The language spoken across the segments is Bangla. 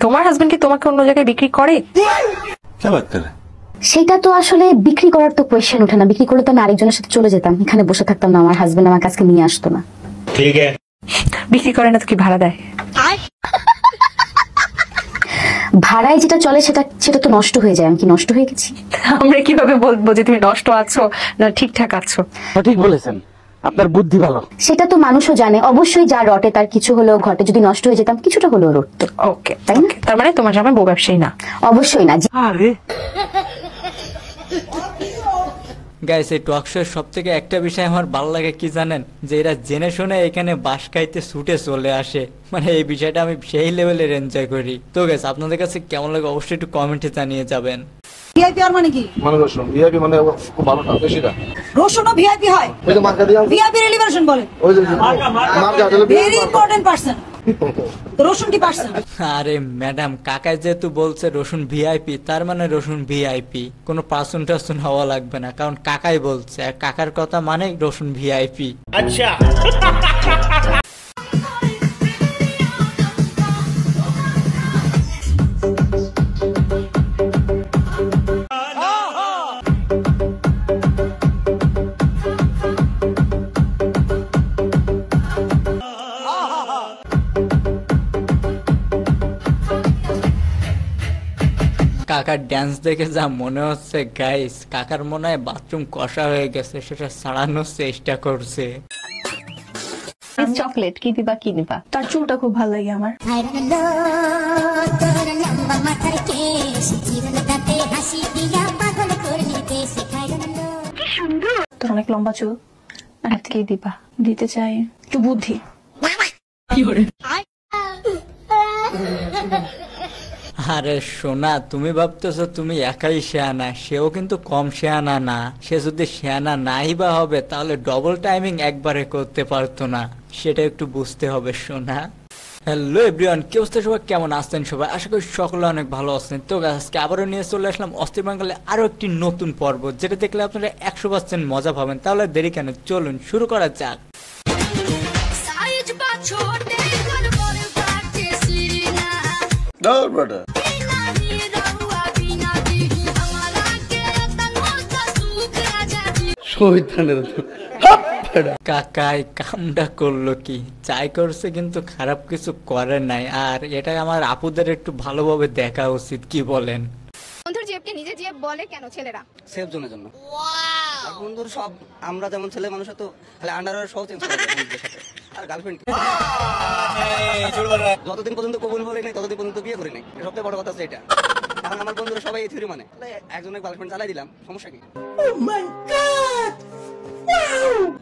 তোমার হাজবেন্ড কি তোমাকে অন্য জায়গায় বিক্রি করে? সেটা তো আসলে বিক্রি করার তো কোয়েশ্চেন ওঠে না। বিক্রি করলে তো আমি আরেকজনের সাথে চলে যেতাম, এখানে বসে থাকতাম না, আমার হাজবেন্ড আমার কাছে নিয়ে আসতো না। ঠিক আছে, বিক্রি করে না তো কি ভাড়া দেয়? ভাড়ায় যেটা চলে সেটা তো নষ্ট হয়ে যায়। আমি কি নষ্ট হয়ে গেছি? আমরা কিভাবে বলবো যে তুমি নষ্ট আছো না ঠিকঠাক আছো? ঠিক বলেছেন, আপনার বুদ্ধি ভালো। সেটা তো মানুষও জানে। অবশ্যই যা রটে তার কিছু হলেও ঘটে। যদি নষ্ট হয়ে যেতাম কিছুটা হলেও রটতো। ওকে, তাই না? তার মানে তোমার জামাই বউ ব্যবসায়ী না? অবশ্যই না। আরে গাইস, এই টক শোর সব থেকে একটা বিষয় আমার ভালো লাগে কি জানেন, যে এরা জেনে শুনে এখানে বাস খাইতে ছুটে চলে আসে। মানে এই বিষয়টা আমি সেই লেভেলের এনজয় করি। তো গাইস, আপনাদের কাছে কেমন লাগে অবশ্যই একটু কমেন্টে জানিয়ে যাবেন। ভিআইপি আর মানে কি? মানে রসুন ভিআইপি মানে খুব ভালো না, বেশি না। রসুনও ভিআইপি হয়। ওই যে মার্কা দিয়া ভিআইপি রিলিভারেশন বলে। ওই যে মার্কা আসলে ভেরি ইম্পর্টেন্ট পারসন। তো রসুন কি পারসন? আরে ম্যাডাম, কাকাই যেহেতু বলছে রসুন ভিআইপি, তার মানে রসুন ভিআইপি, কোনো পার্সন টার্সন হওয়া লাগবে না, কারণ কাকাই বলছে, আর কাকার কথা মানে রসুন ভিআইপি। আচ্ছা, কাকার ড্যান্স দেখে যা মনে হচ্ছে গাইস, কাকার মনে হয় বাথরুম কষা হয়ে গেছে, সেটা ছাড়ানোর চেষ্টা করছে। চকলেট কি দিবা, কি নিবা? তার চুলটা খুব ভালো লাগে আমার। তোর অনেক লম্বা চুল, আর কি দিবা? দিতে চাই একটু বুদ্ধি। আরে সোনা, তুমি ভাবতেছো তুমি একাই শেয়ানা, সেও কিন্তু কম শেয়ানা না। সে যদি শেয়ানা নাই বা হবে তাহলে ডবল টাইমিং একবারে করতে পারতো না, সেটা একটু বুঝতে হবে সোনা। হ্যালো এভরিওয়ান, কি অবস্থা সবাই, কেমন আছেন সবাই? আশা করি সকলে অনেক ভালো আছেন। তো আজকে আবারও নিয়ে চলে আসলাম অস্থির বাঙালি আরো একটি নতুন পর্ব, যেটা দেখলে আপনারা 100% মজা পাবেন। তাহলে দেরি কেন, চলুন শুরু করা যাক। কাকাই কামটা করলো কি, চাই করছে কিন্তু খারাপ কিছু করে নাই। আর এটা আমার আপুদের একটু ভালোভাবে দেখা উচিত, কি বলেন? বন্ধুর জেবকে নিজে জেব বলে কেন ছেলেরা? সেফ জোনের জন্য। আর বন্ধুর সব, আমরা যেমন ছেলে মানুষ তো খালি আন্ডারওয়্যার সহ চেঞ্জ করে বন্ধুদের সাথে। আর গার্লফ্রেন্ড যতদিন পর্যন্ত কবুল বলে নাই ততদিন পর্যন্ত বিয়ে করি নাই, সবচেয়ে বড় কথা হচ্ছে এটা। এখন আমার বন্ধুরা সবাই এই থিওরি মানে, একজনের গার্লফ্রেন্ড চালাই দিলাম, সমস্যা কি?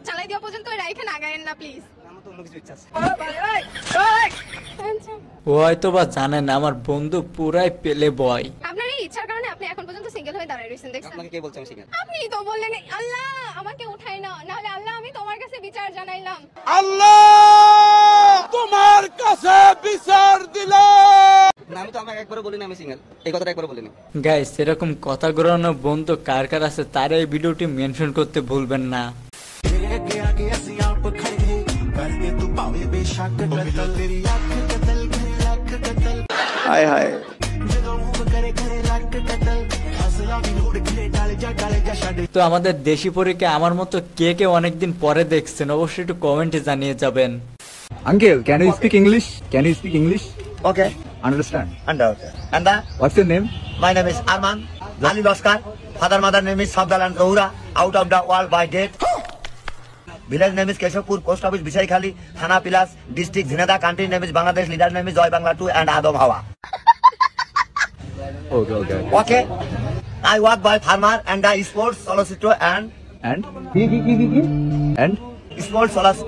চালাই দেওয়া পর্যন্ত রাইখে না গায়েন না প্লিজ। আমার তো অন্য কিছু ইচ্ছা আছে। ও হয়তো বা জানেন আমার বন্ধু পুরাই পেলে বয়। আপনার এই ইচ্ছার কারণে আপনি এখন পর্যন্ত সিঙ্গেল হয়ে দাঁড়ায় রয়েছেন, দেখছেন? আপনাকে কে বলছে আমি সিঙ্গেল? আপনি তো বললেন আল্লাহ আমাকে উঠাই না, নাহলে আল্লাহ আমি তোমার কাছে বিচার জানাইলাম। আল্লাহ তোমার কাছে বিচার দিলাম। না, আমি তো আমাকে একবারও বলিনি আমি সিঙ্গেল, এই কথাটা একবারও বলিনি। গাইস, এরকম কথা ঘোরানো বন্ধু কার কার আছে তার এই ভিডিওটি মেনশন করতে ভুলবেন না। হায় হায়, তো আমাদের দেশি পরীকে আমার মতো কে কে অনেকদিন পরে দেখছেন অবশ্যই একটু কমেন্টে জানিয়ে যাবেন। Uncle, can you speak English? Can you speak English? Okay. Understand? Understand. And What's your name? my name is Arman Ali Loskar. Father, mother name is Sabdalan Rohura. Out of the world by date. Village name is Keshapur. Post office Bishai Khali. Thana Pilas. District Zinada. Country name is Bangladesh. Leader name is Joy Bangla 2 and Adam Hawa. Okay. Okay. I work by farmer and the sports solicitor and And? sports solicitor.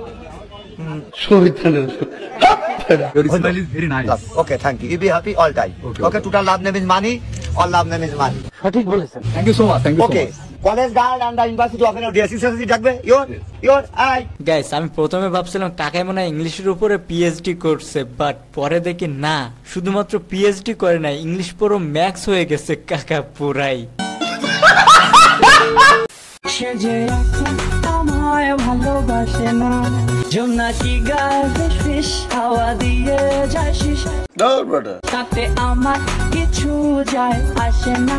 Your smile is very nice. Okay, thank you. You be happy all time. Okay, total love name is money. All love name is money. সঠিক বলেছেন। Thank you so much. Thank you so Okay. much. College guard and the university of DSC ডাকবে your I. গাইস, আমি প্রথমে ভাবছিলাম কাকাই মনে হয় ইংলিশের উপরে পিএইচডি করছে, বাট পরে দেখি না, শুধুমাত্র পিএইচডি করে নাই, ইংলিশ পুরো ম্যাক্স হয়ে গেছে কাকা পুরাই। সে যে আমায় ভালোবাসে না। জোনাকি গায়ে ফিস ফিস হাওয়া দিয়ে যায় শিস তাতে আমার কিছু যায় আসে না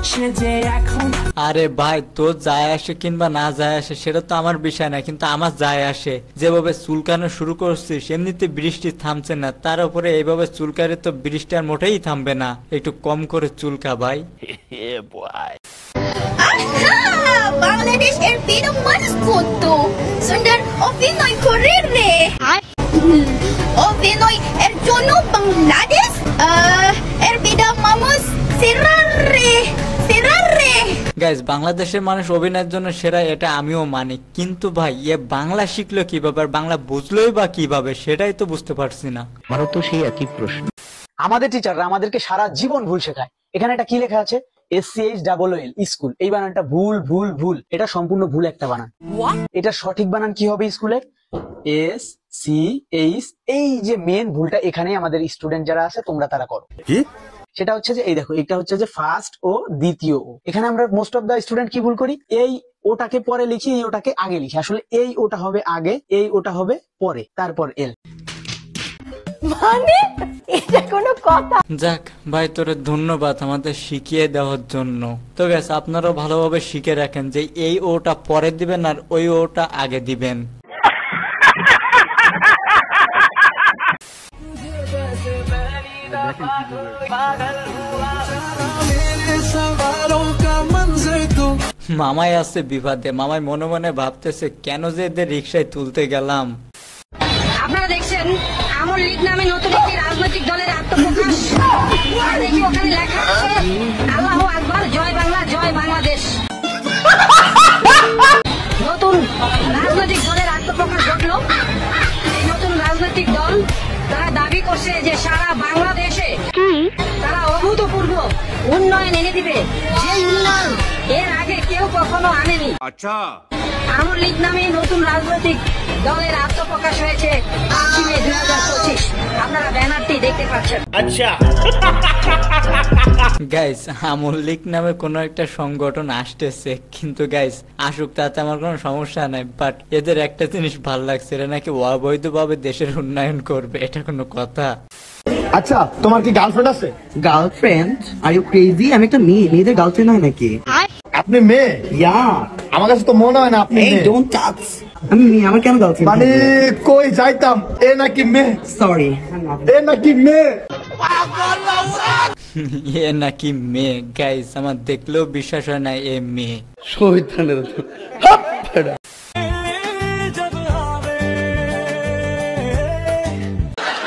সে যে এখন। আরে ভাই তোর যায় আসে কিংবা না যায় আসে সেটা তো আমার বিষয় না, কিন্তু আমার যায় আসে। যেভাবে চুলকানো শুরু করছিস এমনিতে বৃষ্টি থামছে না, তার উপরে এইভাবে চুলকারে তো বৃষ্টি আর মোটেই থামবে না। একটু কম করে চুলকা ভাই। বাংলাদেশের বীর মানুষ কত সুন্দর অভিনয় করে রে। অভিনয় এর জন্য বাংলাদেশ এর বীর মানুষ সেরা রে। গাইস, বাংলাদেশের মানুষ অভিনয়ের জন্য সেরা, এটা আমিও মানি, কিন্তু ভাই এ বাংলা শিখলো কিভাবে আর বাংলা বুঝলোই বা কিভাবে সেটাই তো বুঝতে পারছি না। আমারও তো সেই একই প্রশ্ন। আমাদের টিচাররা আমাদেরকে সারা জীবন ভুল শেখায়। এখানে এটা কি লেখা আছে? SCHOOL school. এই বানানটা ভুল ভুল ভুল, এটা সম্পূর্ণ ভুল একটা বানান। এটা সঠিক বানান কি হবে স্কুলের? SCH। এই যে মেন ভুলটা এখানে আমাদের স্টুডেন্ট যারা আছে তোমরা তারা করো। কি সেটা হচ্ছে যে এই দেখো, এটা হচ্ছে যে ফার্স্ট ও দ্বিতীয় ও। এখানে আমরা মোস্ট অফ দা স্টুডেন্ট কি ভুল করি? এই ওটাকে পরে লিখি, এই ওটাকে আগে লিখি। আসলে এই ওটা হবে আগে, এই ওটা হবে পরে, তারপর এল। মানে এটা কোনো কথা? যাক ভাই, তোরে ধন্যবাদ আমাদের শিখিয়ে দেওয়ার জন্য। তো গাইস, আপনারাও ভালোভাবে শিখে রাখেন যে এই ওটা পরে দিবেন আর ওই ওটা আগে দিবেন। মামাই আছে বিবাদে, মামাই মনে মনে ভাবতেছে কেন যে এদের রিক্সায় তুলতে গেলাম। আপনারা দেখছেন আমল লীগ নামে নতুন একটি রাজনৈতিক দলের আত্মপ্রকাশ। আর দেখি ওখানে লেখা আছে আল্লাহু আকবার, জয় বাংলা, জয় বাংলাদেশ। নতুন রাজনৈতিক দলের আত্মপ্রকাশ ঘটলো। এই নতুন রাজনৈতিক দল তারা দাবি করছে যে সারা বাংলাদেশে তারা অভূতপূর্ব উন্নয়ন এনে দিবে, যে উন্নয়ন এর আগে কেউ কখনো আনেনি। আচ্ছা, আমল লীগ নামে নতুন রাজনৈতিক দলের আত্মপ্রকাশ হয়েছে 8 মে 2025। আপনারা ব্যানারটি দেখতে পাচ্ছেন। আচ্ছা গাইস, আমল লীগ নামে কোনো একটা সংগঠন আসতেছে, কিন্তু গাইস আসুক, তাতে আমার কোনো সমস্যা নাই। বাট এদের একটা জিনিস ভাল লাগছে, এরা নাকি অবৈধভাবে দেশের উন্নয়ন করবে। এটা কোনো কথা? আচ্ছা, তোমার কি গার্লফ্রেন্ড আছে? গার্লফ্রেন্ড? Are you crazy? আমি একটা মেয়ে, মেয়েদের গার্লফ্রেন্ড হয় নাকি? আপনি মেয়ে? ইয়া, আমার কাছে তো মনে হয় না আপনি মেয়ে। Don't touch. আমি মেয়ে, আমার কেন গার্লফ্রেন্ড? মানে কই যাইতাম, এ নাকি মেয়ে? সরি, এ নাকি মেয়ে? এ নাকি মেয়ে? গাইস, আমার দেখলেও বিশ্বাস হয় না এ মেয়ে। শয়তানের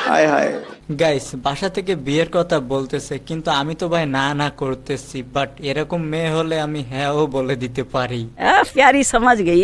হায় হায়। গাইস, বাসা থেকে বিয়ের কথা বলতেছে, কিন্তু আমি তো ভাই না না করতেছি। বাট এরকম মেয়ে হলে আমি হ্যাঁও বলে দিতে পারি। প্যারি সমাজ গই।